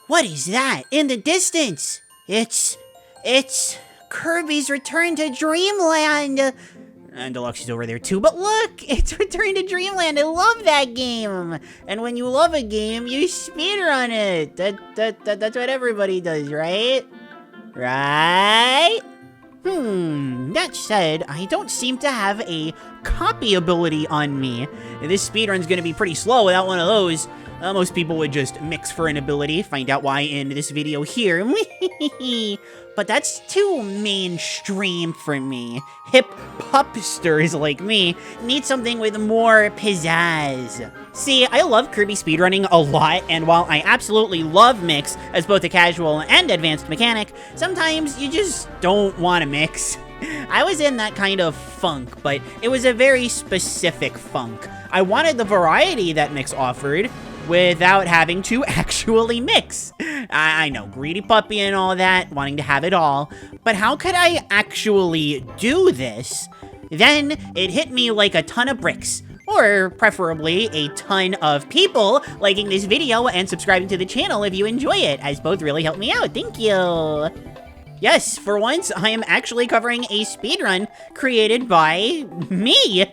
What is that in the distance? It's Kirby's Return to Dreamland. And Deluxe is over there too, but look, it's Return to Dreamland. I love that game. And when you love a game, you speedrun it. That's what everybody does, right? Right? That said, I don't seem to have a copy ability on me. This speedrun's gonna be pretty slow without one of those. Most people would just mix for an ability, find out why in this video here. But that's too mainstream for me. Hip pupsters like me need something with more pizzazz. See, I love Kirby speedrunning a lot, and while I absolutely love mix as both a casual and advanced mechanic, sometimes you just don't want to mix. I was in that kind of funk, but it was a very specific funk. I wanted the variety that mix offered, without having to actually mix. I know, greedy puppy and all that, wanting to have it all, but how could I actually do this? Then it hit me like a ton of bricks, or preferably a ton of people liking this video and subscribing to the channel if you enjoy it, as both really help me out. Thank you. Yes, for once, I am actually covering a speedrun created by me.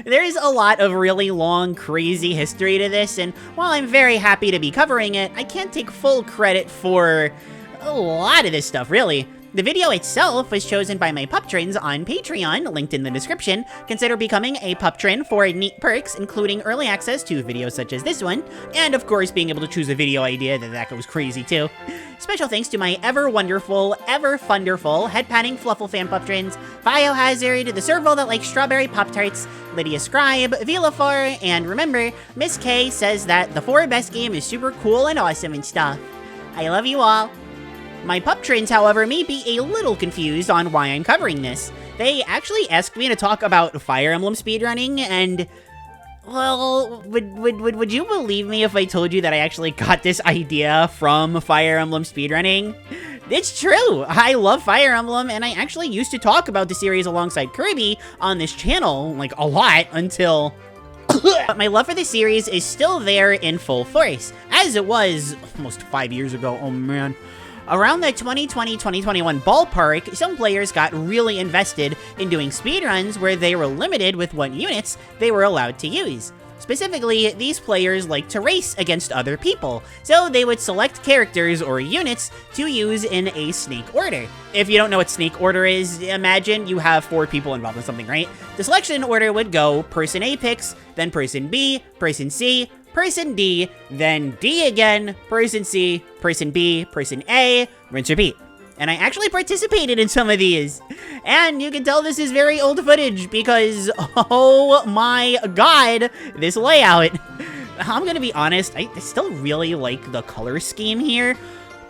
There's a lot of really long, crazy history to this, and while I'm very happy to be covering it, I can't take full credit for a lot of this stuff, really. The video itself was chosen by my puptrins on Patreon, linked in the description. Consider becoming a puptrin for neat perks, including early access to videos such as this one, and of course being able to choose a video idea that goes crazy too. Special thanks to my ever wonderful, ever funderful, head-patting Fluffle fan puptrins, Biohazard, the Serval that likes strawberry Pop-Tarts, Lydia Scribe, Vilafar, and remember, Miss K says that the 4 best game is super cool and awesome and stuff. I love you all. My puptrins, however, may be a little confused on why I'm covering this. They actually asked me to talk about Fire Emblem speedrunning, and, well, would you believe me if I told you that I actually got this idea from Fire Emblem speedrunning? It's true! I love Fire Emblem, and I actually used to talk about the series alongside Kirby on this channel, like, a lot, until... But my love for the series is still there in full force, as it was almost 5 years ago, oh man. Around the 2020-2021 ballpark, some players got really invested in doing speedruns where they were limited with what units they were allowed to use. Specifically, these players like to race against other people, so they would select characters or units to use in a snake order. If you don't know what snake order is, imagine you have 4 people involved in something, right? The selection order would go person A picks, then person B, person C, person D, then D again, person C, person B, person A, rinse repeat. And I actually participated in some of these. And you can tell this is very old footage because, oh my god, this layout. I'm gonna be honest, I still really like the color scheme here.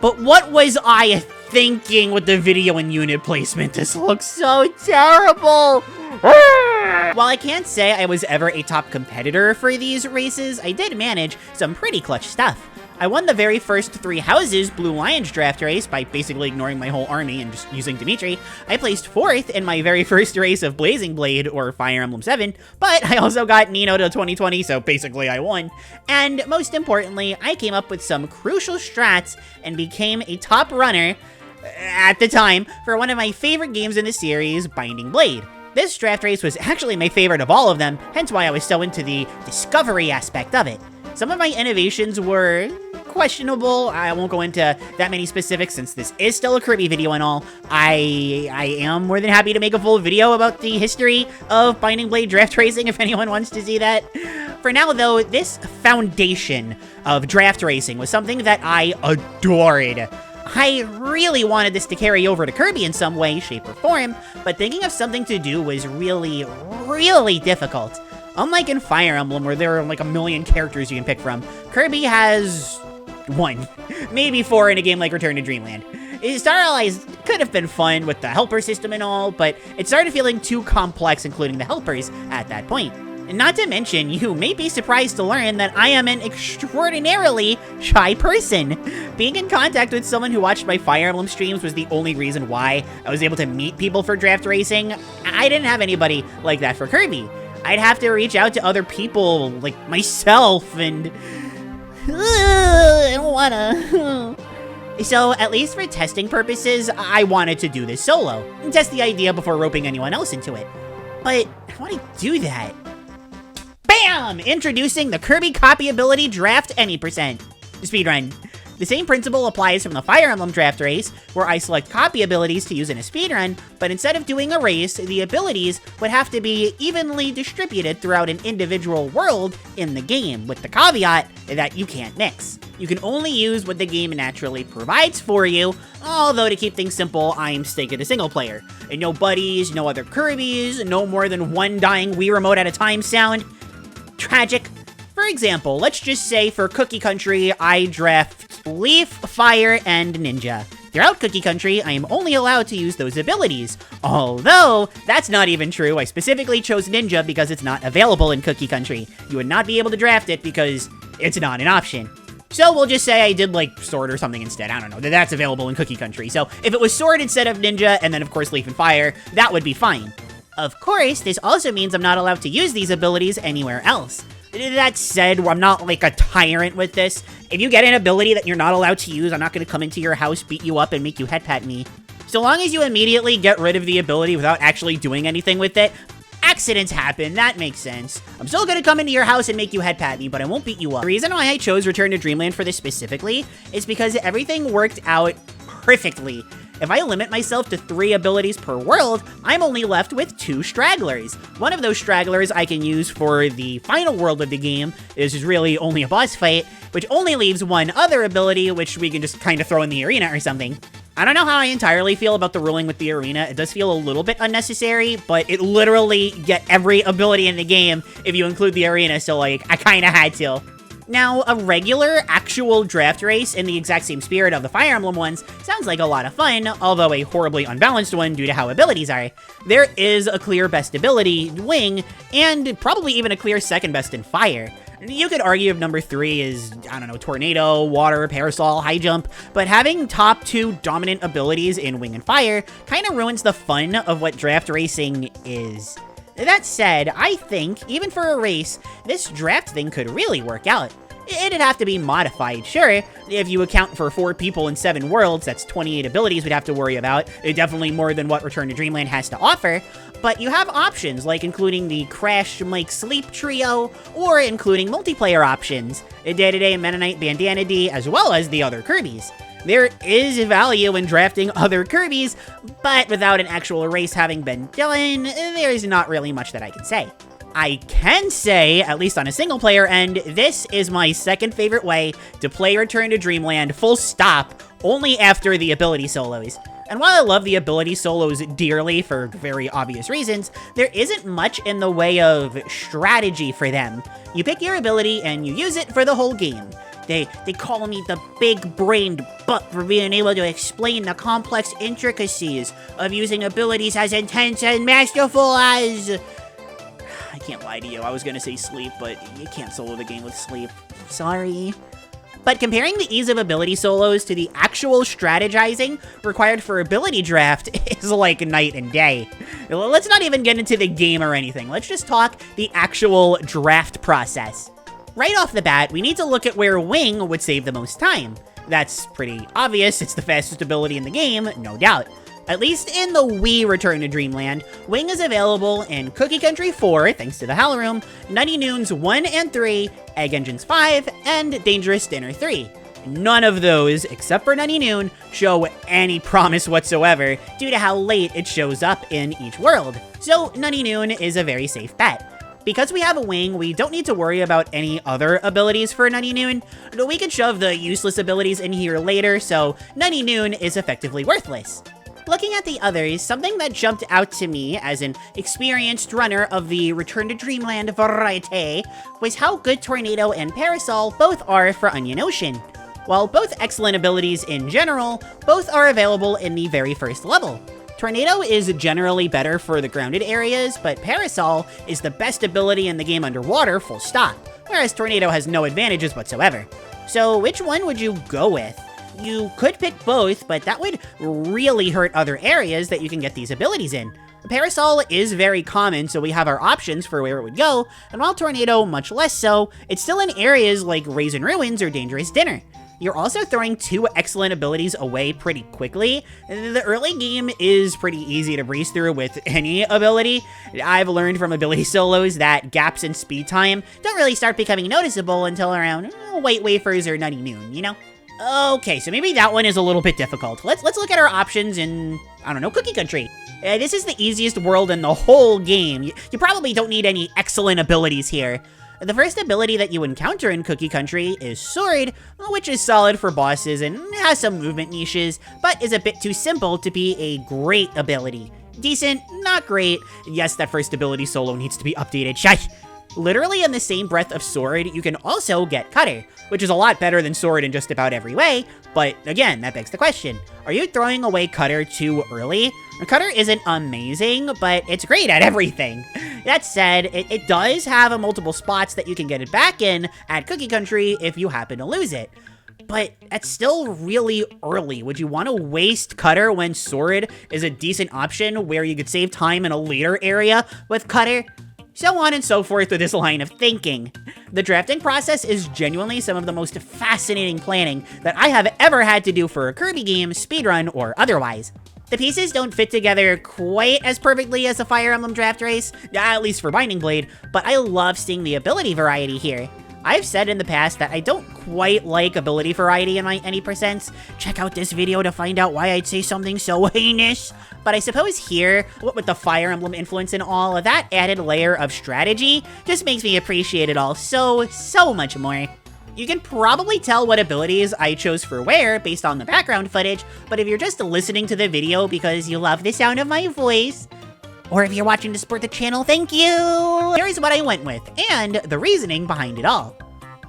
But what was I thinking with the video and unit placement? This looks so terrible. While I can't say I was ever a top competitor for these races, I did manage some pretty clutch stuff. I won the very first 3 houses Blue Lions draft race by basically ignoring my whole army and just using Dimitri. I placed 4th in my very first race of Blazing Blade or Fire Emblem 7, but I also got Nino to 2020, so basically I won. And most importantly, I came up with some crucial strats and became a top runner, at the time, for one of my favorite games in the series, Binding Blade. This draft race was actually my favorite of all of them, hence why I was so into the discovery aspect of it. Some of my innovations were questionable. I won't go into that many specifics since this is still a Kirby video and all. I am more than happy to make a full video about the history of Binding Blade draft racing if anyone wants to see that. For now though, this foundation of draft racing was something that I adored. I really wanted this to carry over to Kirby in some way, shape, or form, but thinking of something to do was really, really difficult. Unlike in Fire Emblem, where there are like a million characters you can pick from, Kirby has 1, maybe 4 in a game like Return to Dreamland. Star Allies could have been fun with the helper system and all, but it started feeling too complex including the helpers at that point. And not to mention, you may be surprised to learn that I am an extraordinarily shy person. Being in contact with someone who watched my Fire Emblem streams was the only reason why I was able to meet people for draft racing. I didn't have anybody like that for Kirby. I'd have to reach out to other people, like myself, and I don't wanna. So, at least for testing purposes, I wanted to do this solo, and test the idea before roping anyone else into it. But, how do I do that? BAM! Introducing the Kirby copy ability Draft Any %. Speedrun. The same principle applies from the Fire Emblem draft race, where I select copy abilities to use in a speedrun, but instead of doing a race, the abilities would have to be evenly distributed throughout an individual world in the game, with the caveat that you can't mix. You can only use what the game naturally provides for you, although to keep things simple, I'm sticking to single player. And no buddies, no other Kirbys, no more than one dying Wii remote at a time sound. Tragic. For example, let's just say for Cookie Country, I draft Leaf, Fire, and Ninja. Throughout Cookie Country, I am only allowed to use those abilities. Although, that's not even true. I specifically chose Ninja because it's not available in Cookie Country. You would not be able to draft it because it's not an option. So we'll just say I did like Sword or something instead. I don't know, that's available in Cookie Country. So if it was Sword instead of Ninja, and then of course Leaf and Fire, that would be fine. Of course, this also means I'm not allowed to use these abilities anywhere else. That said, I'm not like a tyrant with this. If you get an ability that you're not allowed to use, I'm not going to come into your house, beat you up, and make you head pat me. So long as you immediately get rid of the ability without actually doing anything with it, accidents happen, that makes sense. I'm still going to come into your house and make you head pat me, but I won't beat you up. The reason why I chose Return to Dreamland for this specifically is because everything worked out perfectly. If I limit myself to 3 abilities per world, I'm only left with 2 stragglers. One of those stragglers I can use for the final world of the game. This is really only a boss fight, which only leaves 1 other ability, which we can just kind of throw in the arena or something. I don't know how I entirely feel about the ruling with the arena. It does feel a little bit unnecessary, but it literally get every ability in the game if you include the arena, so like, I kind of had to. Now, a regular, actual draft race in the exact same spirit of the Fire Emblem ones sounds like a lot of fun, although a horribly unbalanced one due to how abilities are. There is a clear best ability, Wing, and probably even a clear second best in Fire. You could argue if number 3 is, I don't know, Tornado, Water, Parasol, High Jump, but having top 2 dominant abilities in Wing and Fire kind of ruins the fun of what draft racing is. That said, I think, even for a race, this draft thing could really work out. It'd have to be modified, sure. If you account for 4 people in 7 worlds, that's 28 abilities we'd have to worry about. Definitely more than what Return to Dreamland has to offer. But you have options, like including the Crash, Mike, Sleep trio, or including multiplayer options, Day-to-Day, Meta Knight, Bandana D, as well as the other Kirbys. There is value in drafting other Kirbys, but without an actual race having been done, there's not really much that I can say. I can say, at least on a single player end, this is my second favorite way to play Return to Dreamland full stop, only after the ability solos. And while I love the ability solos dearly for very obvious reasons, there isn't much in the way of strategy for them. You pick your ability and you use it for the whole game. They call me the big-brained butt for being able to explain the complex intricacies of using abilities as intense and masterful as... I can't lie to you, I was gonna say sleep, but you can't solo the game with sleep. Sorry. But comparing the ease of ability solos to the actual strategizing required for ability draft is like night and day. Let's not even get into the game or anything, let's just talk the actual draft process. Right off the bat, we need to look at where Wing would save the most time. That's pretty obvious, it's the fastest ability in the game, no doubt. At least in the Wii Return to Dreamland, Wing is available in Cookie Country 4, thanks to the Howl Room, Nutty Noons 1 and 3, Egg Engines 5, and Dangerous Dinner 3. None of those, except for Nutty Noon, show any promise whatsoever due to how late it shows up in each world. So Nutty Noon is a very safe bet. Because we have a Wing, we don't need to worry about any other abilities for Nutty Noon. We can shove the useless abilities in here later, so Nutty Noon is effectively worthless. Looking at the others, something that jumped out to me as an experienced runner of the Return to Dreamland variety was how good Tornado and Parasol both are for Onion Ocean. While both excellent abilities in general, both are available in the very first level. Tornado is generally better for the grounded areas, but Parasol is the best ability in the game underwater, full stop, whereas Tornado has no advantages whatsoever. So which one would you go with? You could pick both, but that would really hurt other areas that you can get these abilities in. Parasol is very common, so we have our options for where it would go, and while Tornado much less so, it's still in areas like Raisin Ruins or Dangerous Dinner. You're also throwing 2 excellent abilities away pretty quickly. The early game is pretty easy to breeze through with any ability. I've learned from ability solos that gaps in speed time don't really start becoming noticeable until around White Wafers or Nutty Noon, you know? Okay, so maybe that one is a little bit difficult. Let's look at our options in, I don't know, Cookie Country. This is the easiest world in the whole game. You probably don't need any excellent abilities here. The first ability that you encounter in Cookie Country is Sword, which is solid for bosses and has some movement niches, but is a bit too simple to be a great ability. Decent, not great. Yes, that first ability solo needs to be updated. Shy! Literally in the same breath of Sword, you can also get Cutter, which is a lot better than Sword in just about every way, but again, that begs the question, are you throwing away Cutter too early? Cutter isn't amazing, but it's great at everything. That said, it does have multiple spots that you can get it back in at Cookie Country if you happen to lose it. But that's still really early. Would you want to waste Cutter when Sword is a decent option where you could save time in a later area with Cutter? So on and so forth with this line of thinking. The drafting process is genuinely some of the most fascinating planning that I have ever had to do for a Kirby game, speedrun, or otherwise. The pieces don't fit together quite as perfectly as a Fire Emblem draft race, at least for Binding Blade, but I love seeing the ability variety here. I've said in the past that I don't quite like ability variety in my any percents. Check out this video to find out why I'd say something so heinous. But I suppose here, what with the Fire Emblem influence and all, that added layer of strategy just makes me appreciate it all so much more. You can probably tell what abilities I chose for where based on the background footage, but if you're just listening to the video because you love the sound of my voice, or if you're watching to support the channel, thank you! Here's what I went with, and the reasoning behind it all.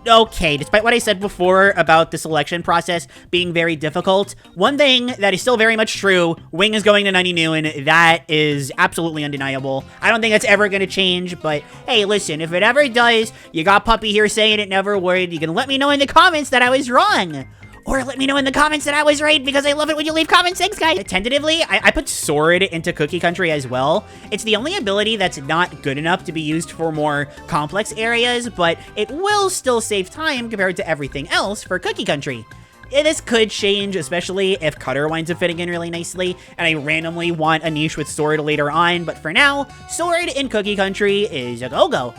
Okay, despite what I said before about the selection process being very difficult, one thing that is still very much true, Wing is going to 90 Noon. That is absolutely undeniable. I don't think that's ever going to change, but hey, listen, if it ever does, you got Puppy here saying it never would, you can let me know in the comments that I was wrong. Or let me know in the comments that I was right, because I love it when you leave comments. Thanks, guys. Tentatively, I put Sword into Cookie Country as well. It's the only ability that's not good enough to be used for more complex areas, but it will still save time compared to everything else for Cookie Country. This could change, especially if Cutter winds up fitting in really nicely, and I randomly want a niche with Sword later on, but for now, Sword in Cookie Country is a go-go.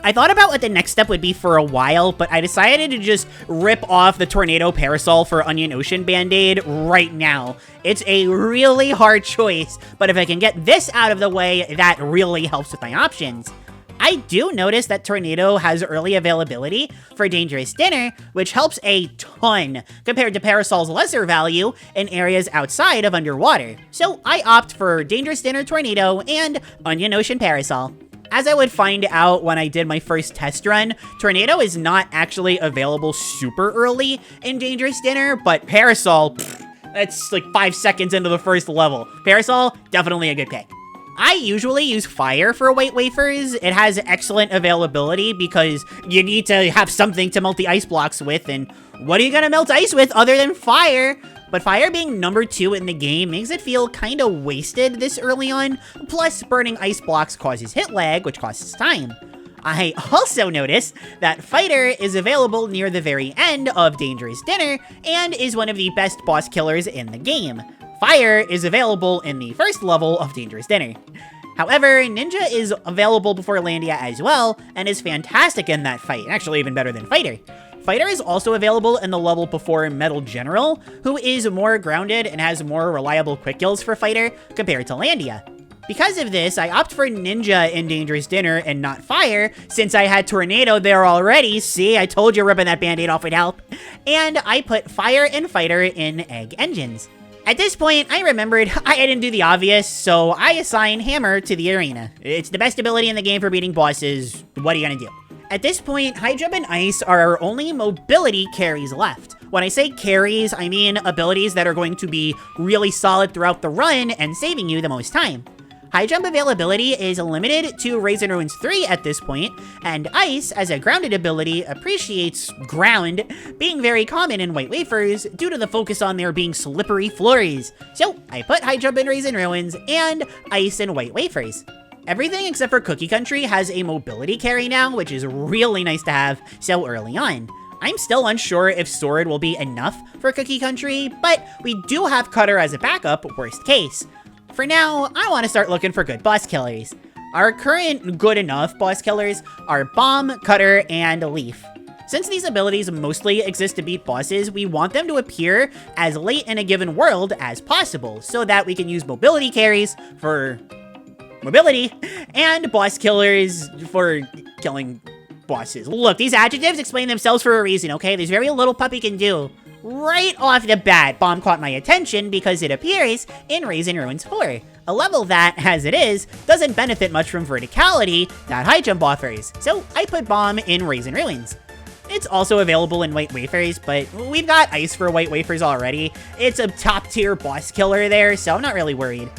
I thought about what the next step would be for a while, but I decided to just rip off the Tornado Parasol for Onion Ocean Band-Aid right now. It's a really hard choice, but if I can get this out of the way, that really helps with my options. I do notice that Tornado has early availability for Dangerous Dinner, which helps a ton compared to Parasol's lesser value in areas outside of underwater. So I opt for Dangerous Dinner Tornado and Onion Ocean Parasol. As I would find out when I did my first test run, Tornado is not actually available super early in Dangerous Dinner, but Parasol, that's like 5 seconds into the first level. Parasol, definitely a good pick. I usually use Fire for White Wafers. It has excellent availability because you need to have something to melt the ice blocks with, and what are you gonna melt ice with other than Fire? But Fire being number 2 in the game makes it feel kinda wasted this early on, plus burning ice blocks causes hit lag, which costs time. I also noticed that Fighter is available near the very end of Dangerous Dinner, and is one of the best boss killers in the game. Fire is available in the first level of Dangerous Dinner. However, Ninja is available before Landia as well, and is fantastic in that fight, actually even better than Fighter. Fighter is also available in the level before Metal General, who is more grounded and has more reliable quick kills for Fighter compared to Landia. Because of this, I opt for Ninja in Dangerous Dinner and not Fire, since I had Tornado there already. See, I told you ripping that band-aid off would help. And I put Fire and Fighter in Egg Engines. At this point, I remembered I didn't do the obvious, so I assign Hammer to the arena. It's the best ability in the game for beating bosses. What are you gonna do? At this point, High Jump and Ice are our only mobility carries left. When I say carries, I mean abilities that are going to be really solid throughout the run and saving you the most time. High Jump availability is limited to Raisin Ruins 3 at this point, and Ice, as a grounded ability, appreciates ground, being very common in White Wafers due to the focus on there being slippery floors. So I put High Jump in Raisin Ruins and Ice in White Wafers. Everything except for Cookie Country has a mobility carry now, which is really nice to have so early on. I'm still unsure if Sword will be enough for Cookie Country, but we do have Cutter as a backup, worst case. For now, I want to start looking for good boss killers. Our current good enough boss killers are Bomb, Cutter, and Leaf. Since these abilities mostly exist to beat bosses, we want them to appear as late in a given world as possible, so that we can use mobility carries for mobility, and boss killers for killing bosses. Look, these adjectives explain themselves for a reason, okay? There's very little Puppy can do. Right off the bat, Bomb caught my attention because it appears in Raisin Ruins 4, a level that, as it is, doesn't benefit much from verticality that high jump offers, so I put Bomb in Raisin Ruins. It's also available in White Wafers, but we've got Ice for White Wafers already. It's a top tier boss killer there, so I'm not really worried.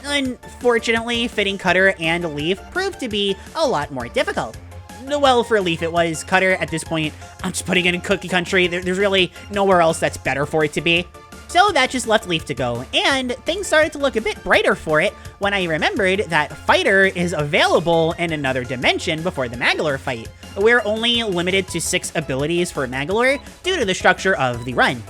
Unfortunately, fitting Cutter and Leaf proved to be a lot more difficult. Well, for Leaf it was. Cutter, at this point, I'm just putting it in Cookie Country. There's really nowhere else that's better for it to be. So that just left Leaf to go, and things started to look a bit brighter for it when I remembered that Fighter is available in another dimension before the Magolor fight. We're only limited to 6 abilities for Magolor due to the structure of the run.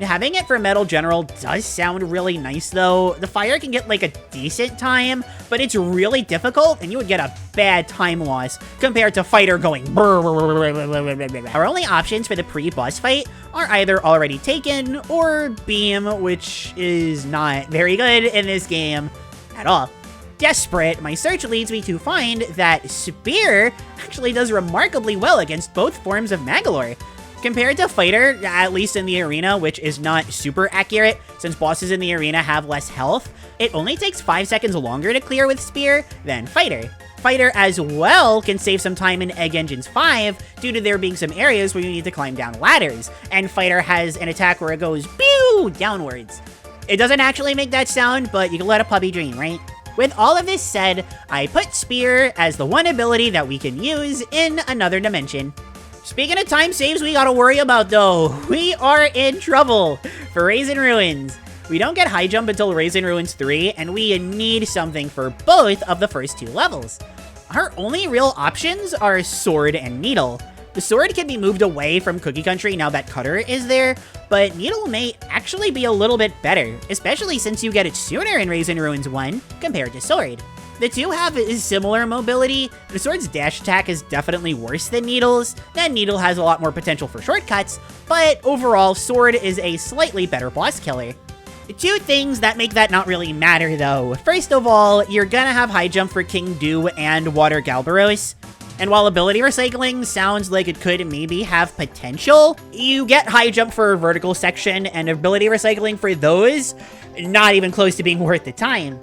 Having it for Metal General does sound really nice though. The fire can get like a decent time, but it's really difficult and you would get a bad time loss compared to Fighter going brrrr. Our only options for the pre-boss fight are either already taken or Beam, which is not very good in this game at all. Desperate, my search leads me to find that Spear actually does remarkably well against both forms of Magolor. Compared to Fighter, at least in the arena, which is not super accurate since bosses in the arena have less health, it only takes 5 seconds longer to clear with Spear than Fighter. Fighter as well can save some time in Egg Engines 5 due to there being some areas where you need to climb down ladders, and Fighter has an attack where it goes pew downwards. It doesn't actually make that sound, but you can let a puppy dream, right? With all of this said, I put Spear as the one ability that we can use in another dimension. Speaking of time saves we gotta worry about though, we are in trouble for Raisin Ruins. We don't get high jump until Raisin Ruins 3, and we need something for both of the first 2 levels. Our only real options are Sword and Needle. The Sword can be moved away from Cookie Country now that Cutter is there, but Needle may actually be a little bit better, especially since you get it sooner in Raisin Ruins 1 compared to Sword. The two have similar mobility. The Sword's dash attack is definitely worse than Needle's, then Needle has a lot more potential for shortcuts, but overall, Sword is a slightly better boss killer. 2 things that make that not really matter though. First of all, you're gonna have high jump for King Dew and Water Galbaros. And while ability recycling sounds like it could maybe have potential, you get high jump for vertical section and ability recycling for those, not even close to being worth the time.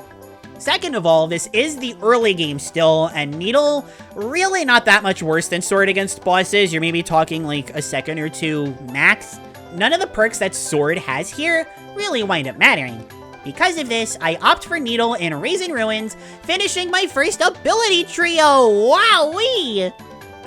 Second of all, this is the early game still, and Needle really not that much worse than Sword against bosses. You're maybe talking like a second or 2 max. None of the perks that Sword has here really wind up mattering. Because of this, I opt for Needle in Raisin Ruins, finishing my first ability trio! Wowee!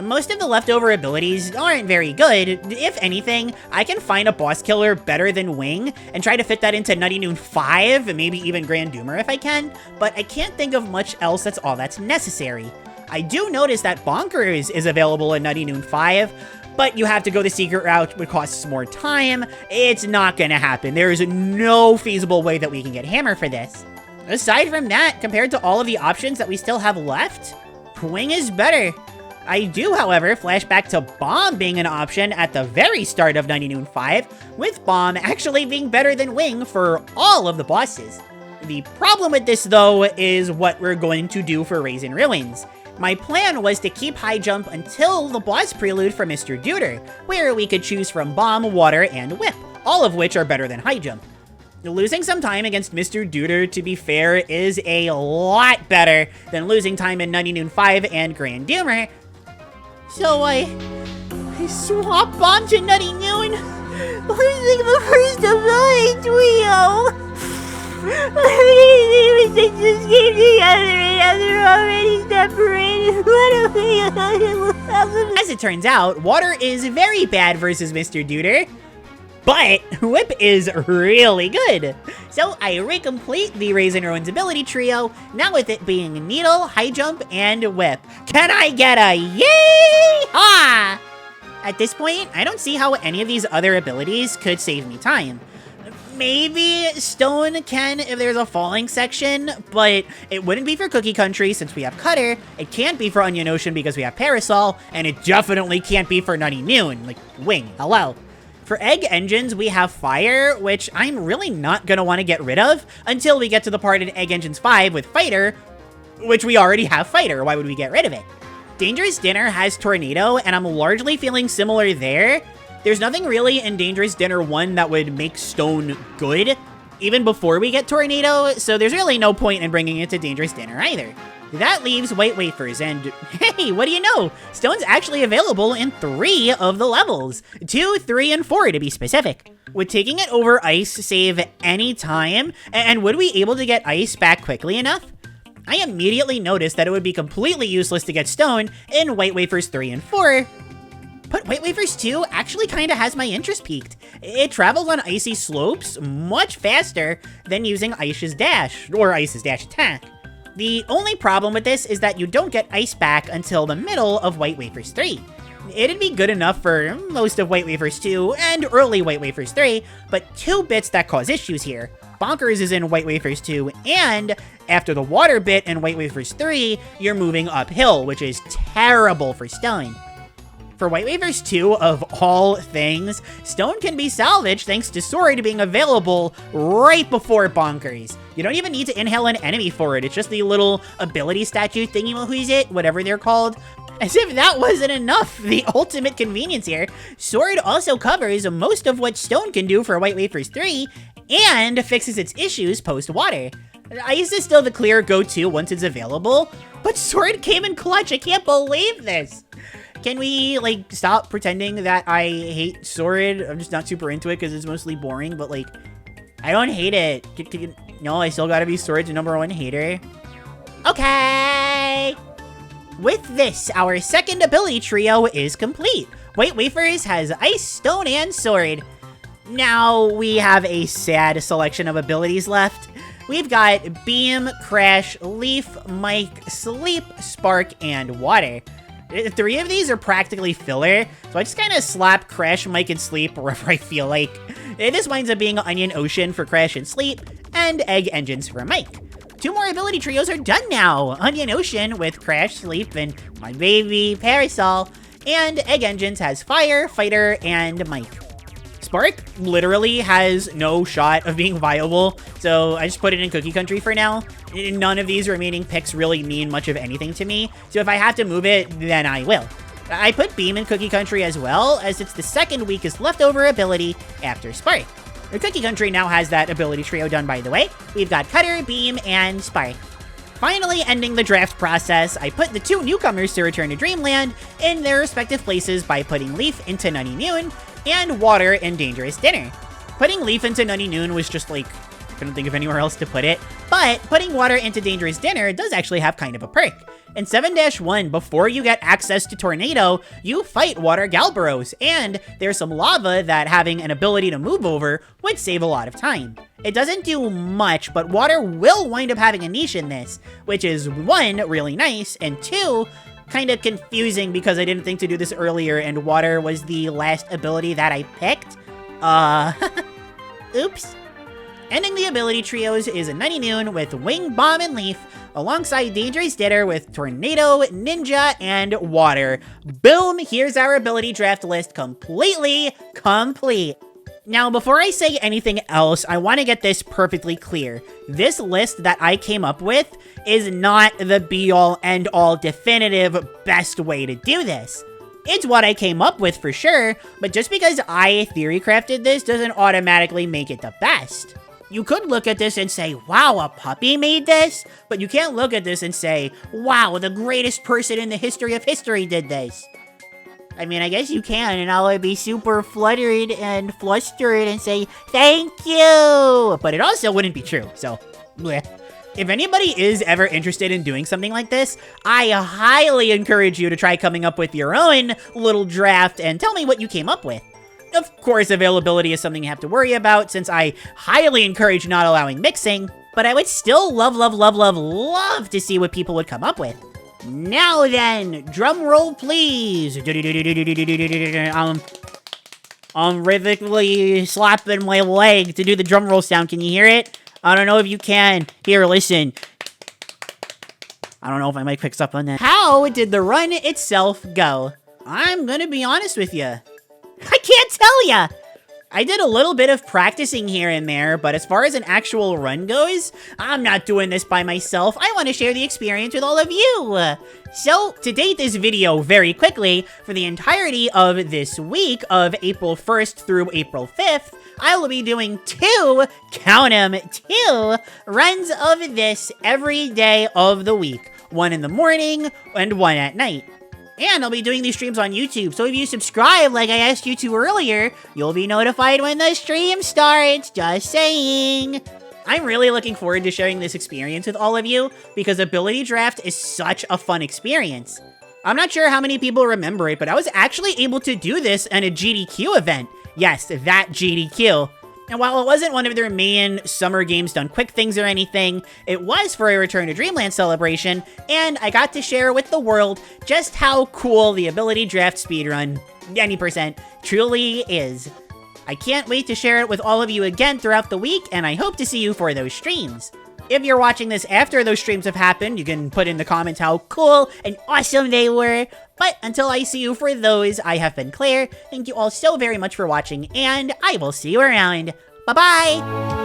Most of the leftover abilities aren't very good. If anything, I can find a boss killer better than Wing and try to fit that into Nutty Noon 5, and maybe even Grand Doomer if I can, but I can't think of much else that's all that's necessary. I do notice that Bonkers is available in Nutty Noon 5, but you have to go the secret route, which costs more time. It's not gonna happen. There is no feasible way that we can get Hammer for this. Aside from that, compared to all of the options that we still have left, Wing is better. I do, however, flash back to Bomb being an option at the very start of 90 Noon 5, with Bomb actually being better than Wing for all of the bosses. The problem with this, though, is what we're going to do for Raisin Ruins. My plan was to keep high jump until the boss prelude for Mr. Duder, where we could choose from Bomb, Water, and Whip, all of which are better than high jump. Losing some time against Mr. Duder, to be fair, is a lot better than losing time in 90 Noon 5 and Grand Doomer. So I swap Bomb to Nutty Noon, losing the first ability trio. Just came together and they're already separated. As it turns out, Water is very bad versus Mr. Duder, but Whip is really good. So I recomplete the Raisin Ruins ability trio, now with it being Needle, High Jump, and Whip. Can I get a yay-ha? At this point, I don't see how any of these other abilities could save me time. Maybe stone can if there's a falling section, but it wouldn't be for Cookie Country since we have Cutter, it can't be for Onion Ocean because we have Parasol, and it definitely can't be for Nutty Noon, like Wing, hello. For Egg Engines, we have Fire, which I'm really not gonna want to get rid of until we get to the part in Egg Engines 5 with Fighter, which we already have Fighter, why would we get rid of it? Dangerous Dinner has Tornado, and I'm largely feeling similar there. There's nothing really in Dangerous Dinner 1 that would make Stone good, even before we get Tornado, so there's really no point in bringing it to Dangerous Dinner either. That leaves White Wafers, and hey, what do you know? Stone's actually available in 3 of the levels. 2, 3, and 4 to be specific. Would taking it over Ice save any time, and would we able to get Ice back quickly enough? I immediately noticed that it would be completely useless to get Stone in White Wafers 3 and 4, but White Wafers 2 actually kinda has my interest peaked. It travels on icy slopes much faster than using Ice's dash, or Ice's dash attack. The only problem with this is that you don't get Ice back until the middle of White Wafers 3. It'd be good enough for most of White Wafers 2 and early White Wafers 3, but 2 bits that cause issues here. Bonkers is in White Wafers 2, and after the water bit in White Wafers 3, you're moving uphill, which is terrible for Stone. For White Wafers 2, of all things, Stone can be salvaged thanks to Sword being available right before Bonkers. You don't even need to inhale an enemy for it, it's just the little ability statue thingy-who's-it, whatever they're called. As if that wasn't enough, the ultimate convenience here, Sword also covers most of what Stone can do for White Wafers 3, and fixes its issues post-water. Ice is still the clear go-to once it's available, but Sword came in clutch, I can't believe this! Can we, like, stop pretending that I hate Sword? I'm just not super into it because it's mostly boring, but, like, I don't hate it. No, I still gotta be Sword's #1 hater. Okay! With this, our second ability trio is complete. White Wafers has Ice, Stone, and Sword. Now we have a sad selection of abilities left. We've got Beam, Crash, Leaf, Mike, Sleep, Spark, and Water. 3 of these are practically filler, so I just kind of slap Crash, Mike, and Sleep wherever I feel like. This winds up being Onion Ocean for Crash and Sleep, and Egg Engines for Mike. 2 more ability trios are done now. Onion Ocean with Crash, Sleep, and my baby, Parasol, and Egg Engines has Fire, Fighter, and Mike. Spark literally has no shot of being viable, so I just put it in Cookie Country for now. None of these remaining picks really mean much of anything to me, so if I have to move it, then I will. I put Beam in Cookie Country as well, as it's the second weakest leftover ability after Spark. Cookie Country now has that ability trio done, by the way. We've got Cutter, Beam, and Spark. Finally ending the draft process, I put the 2 newcomers to Return to Dreamland in their respective places by putting Leaf into Nutty Noon and Water in Dangerous Dinner. Putting Leaf into Nutty Noon was just like, I couldn't think of anywhere else to put it, but putting Water into Dangerous Dinner does actually have kind of a perk. In 7-1, before you get access to Tornado, you fight Water Galbaros, and there's some lava that having an ability to move over would save a lot of time. It doesn't do much, but Water will wind up having a niche in this, which is 1, really nice, and 2, kind of confusing because I didn't think to do this earlier and Water was the last ability that I picked. Oops. Ending the ability trios is a Nutty Noon with Wing, Bomb, and Leaf, alongside Dangerous Dinner with Tornado, Ninja, and Water. Boom, here's our ability draft list completely complete. Now, before I say anything else, I want to get this perfectly clear. This list that I came up with is not the be-all, end-all, definitive best way to do this. It's what I came up with for sure, but just because I theory crafted this doesn't automatically make it the best. You could look at this and say, wow, a puppy made this, but you can't look at this and say, wow, the greatest person in the history of history did this. I mean, I guess you can, and I'll be super fluttered and flustered and say, thank you! But it also wouldn't be true, so, bleh. If anybody is ever interested in doing something like this, I highly encourage you to try coming up with your own little draft and tell me what you came up with. Of course, availability is something you have to worry about, since I highly encourage not allowing mixing, but I would still love to see what people would come up with. Now then, drum roll please. I'm rhythmically slapping my leg to do the drum roll sound. Can you hear it? I don't know if you can. Here, listen. I don't know if my mic picks up on that. How did the run itself go? I'm gonna be honest with you. I can't tell ya! I did a little bit of practicing here and there, but as far as an actual run goes, I'm not doing this by myself. I want to share the experience with all of you. So, to date this video very quickly, for the entirety of this week of April 1st through April 5th, I will be doing count 'em, two runs of this every day of the week. One in the morning and one at night. And I'll be doing these streams on YouTube, so if you subscribe like I asked you to earlier, you'll be notified when the stream starts, just saying. I'm really looking forward to sharing this experience with all of you, because Ability Draft is such a fun experience. I'm not sure how many people remember it, but I was actually able to do this in a GDQ event. Yes, that GDQ. And while it wasn't one of their main Summer Games Done Quick things or anything, it was for a Return to Dreamland celebration, and I got to share with the world just how cool the Ability Draft speedrun, any percent, truly is. I can't wait to share it with all of you again throughout the week, and I hope to see you for those streams. If you're watching this after those streams have happened, you can put in the comments how cool and awesome they were. But until I see you for those, I have been Klaire. Thank you all so very much for watching, and I will see you around. Bye-bye!